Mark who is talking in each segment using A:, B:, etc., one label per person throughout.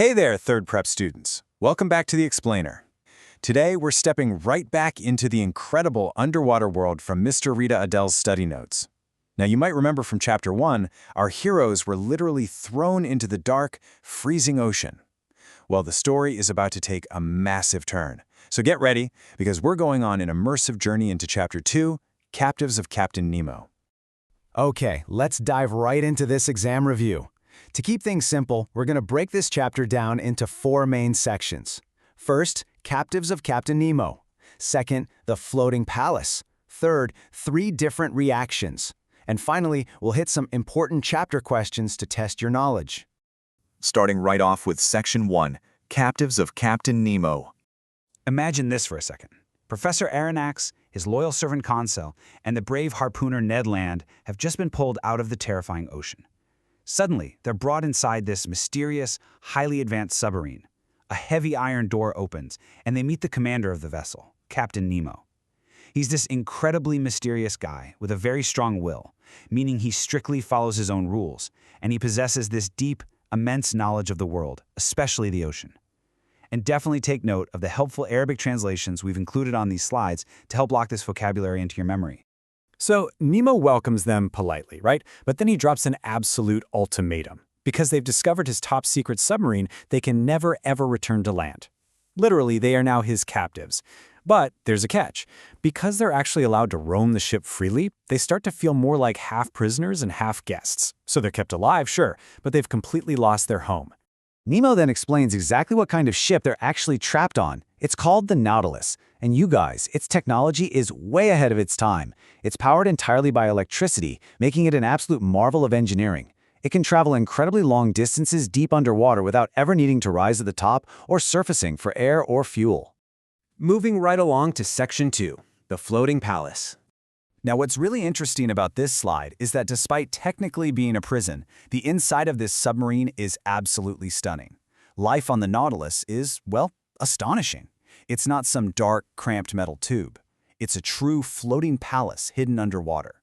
A: Hey there, third prep students. Welcome back to The Explainer. Today, we're stepping right back into the incredible underwater world from Mr. Rita Adele's study notes. Now, you might remember from Chapter 1, our heroes were literally thrown into the dark, freezing ocean. Well, the story is about to take a massive turn. So get ready, because we're going on an immersive journey into Chapter 2, Captives of Captain Nemo.
B: Okay, let's dive right into this exam review. To keep things simple, we're going to break this chapter down into 4 main sections. First, Captives of Captain Nemo. Second, the Floating Palace. Third, 3 different reactions. And finally, we'll hit some important chapter questions to test your knowledge.
C: Starting right off with Section 1, Captives of Captain Nemo.
D: Imagine this for a second. Professor Aronnax, his loyal servant Conseil, and the brave harpooner Ned Land have just been pulled out of the terrifying ocean. Suddenly, they're brought inside this mysterious, highly advanced submarine. A heavy iron door opens, and they meet the commander of the vessel, Captain Nemo. He's this incredibly mysterious guy with a very strong will, meaning he strictly follows his own rules, and he possesses this deep, immense knowledge of the world, especially the ocean. And definitely take note of the helpful Arabic translations we've included on these slides to help lock this vocabulary into your memory.
A: So, Nemo welcomes them politely, right? But then he drops an absolute ultimatum. Because they've discovered his top-secret submarine, they can never, ever return to land. Literally, they are now his captives. But there's a catch. Because they're actually allowed to roam the ship freely, they start to feel more like half prisoners and half guests. So they're kept alive, sure, but they've completely lost their home.
B: Nemo then explains exactly what kind of ship they're actually trapped on. It's called the Nautilus. And you guys, its technology is way ahead of its time. It's powered entirely by electricity, making it an absolute marvel of engineering. It can travel incredibly long distances deep underwater without ever needing to rise to the top or surfacing for air or fuel.
E: Moving right along to Section 2, the Floating Palace.
A: Now, what's really interesting about this slide is that despite technically being a prison, the inside of this submarine is absolutely stunning. Life on the Nautilus is, well, astonishing. It's not some dark, cramped metal tube. It's a true floating palace hidden underwater.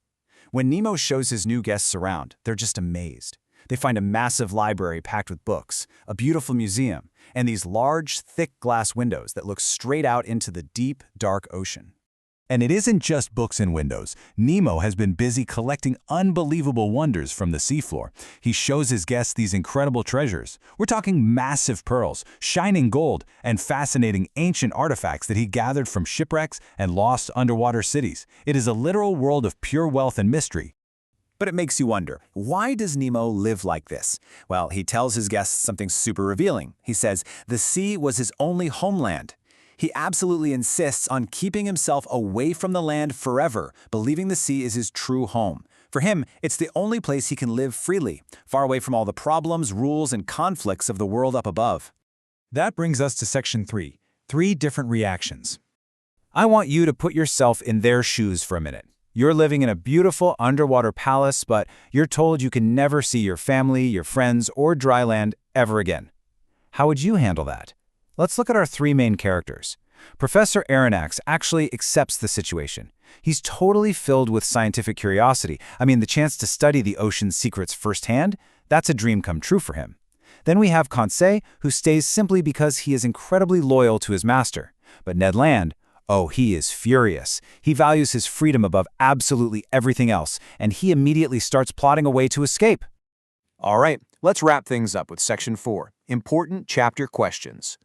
A: When Nemo shows his new guests around, they're just amazed. They find a massive library packed with books, a beautiful museum, and these large, thick glass windows that look straight out into the deep, dark ocean. And it isn't just books and windows. Nemo has been busy collecting unbelievable wonders from the seafloor. He shows his guests these incredible treasures. We're talking massive pearls, shining gold, and fascinating ancient artifacts that he gathered from shipwrecks and lost underwater cities. It is a literal world of pure wealth and mystery. But it makes you wonder, why does Nemo live like this? Well, he tells his guests something super revealing. He says the sea was his only homeland. He absolutely insists on keeping himself away from the land forever, believing the sea is his true home. For him, it's the only place he can live freely, far away from all the problems, rules, and conflicts of the world up above. That brings us to Section 3, 3 different reactions. I want you to put yourself in their shoes for a minute. You're living in a beautiful underwater palace, but you're told you can never see your family, your friends, or dry land ever again. How would you handle that? Let's look at our 3 main characters. Professor Aronnax actually accepts the situation. He's totally filled with scientific curiosity. I mean, the chance to study the ocean's secrets firsthand, that's a dream come true for him. Then we have Conseil, who stays simply because he is incredibly loyal to his master. But Ned Land, oh, he is furious. He values his freedom above absolutely everything else, and he immediately starts plotting a way to escape.
C: All right, let's wrap things up with Section 4, Important Chapter Questions.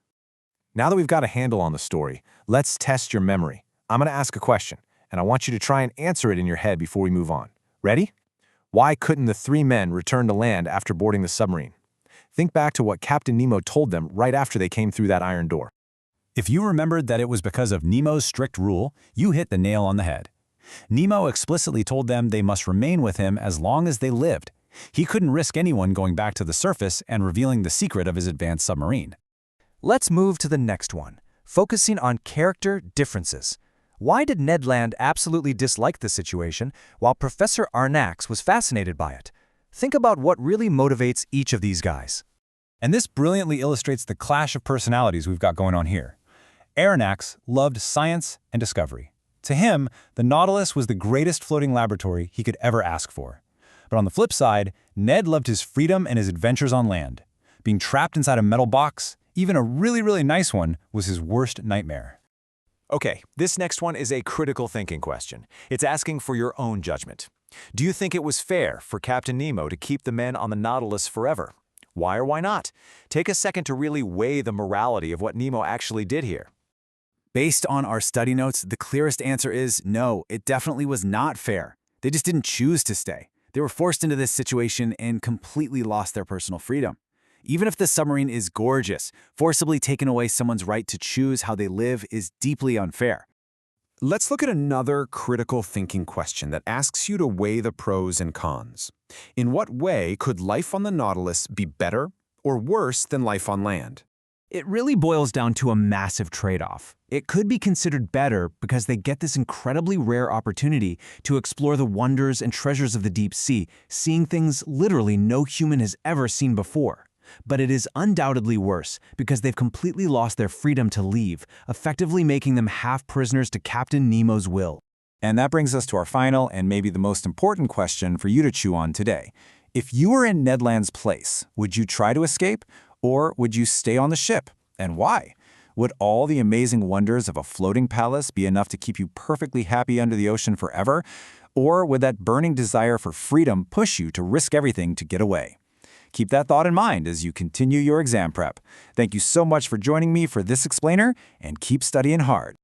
C: Now that we've got a handle on the story, let's test your memory. I'm going to ask a question, and I want you to try and answer it in your head before we move on. Ready? Why couldn't the 3 men return to land after boarding the submarine? Think back to what Captain Nemo told them right after they came through that iron door.
A: If you remembered that it was because of Nemo's strict rule, you hit the nail on the head. Nemo explicitly told them they must remain with him as long as they lived. He couldn't risk anyone going back to the surface and revealing the secret of his advanced submarine.
F: Let's move to the next one, focusing on character differences. Why did Ned Land absolutely dislike the situation, while Professor Aronnax was fascinated by it? Think about what really motivates each of these guys.
A: And this brilliantly illustrates the clash of personalities we've got going on here. Aronnax loved science and discovery. To him, the Nautilus was the greatest floating laboratory he could ever ask for. But on the flip side, Ned loved his freedom and his adventures on land.
B: Being trapped inside a metal box, even a really nice one, was his worst nightmare.
C: Okay, this next one is a critical thinking question. It's asking for your own judgment. Do you think it was fair for Captain Nemo to keep the men on the Nautilus forever? Why or why not? Take a second to really weigh the morality of what Nemo actually did here.
A: Based on our study notes, the clearest answer is no, it definitely was not fair. They just didn't choose to stay. They were forced into this situation and completely lost their personal freedom. Even if the submarine is gorgeous, forcibly taking away someone's right to choose how they live is deeply unfair.
C: Let's look at another critical thinking question that asks you to weigh the pros and cons. In what way could life on the Nautilus be better or worse than life on land?
E: It really boils down to a massive trade-off. It could be considered better because they get this incredibly rare opportunity to explore the wonders and treasures of the deep sea, seeing things literally no human has ever seen before. But it is undoubtedly worse because they've completely lost their freedom to leave, effectively making them half prisoners to Captain Nemo's will.
A: And that brings us to our final and maybe the most important question for you to chew on today. If you were in Ned Land's place, would you try to escape or would you stay on the ship? And why? Would all the amazing wonders of a floating palace be enough to keep you perfectly happy under the ocean forever? Or would that burning desire for freedom push you to risk everything to get away? Keep that thought in mind as you continue your exam prep. Thank you so much for joining me for this explainer, and keep studying hard.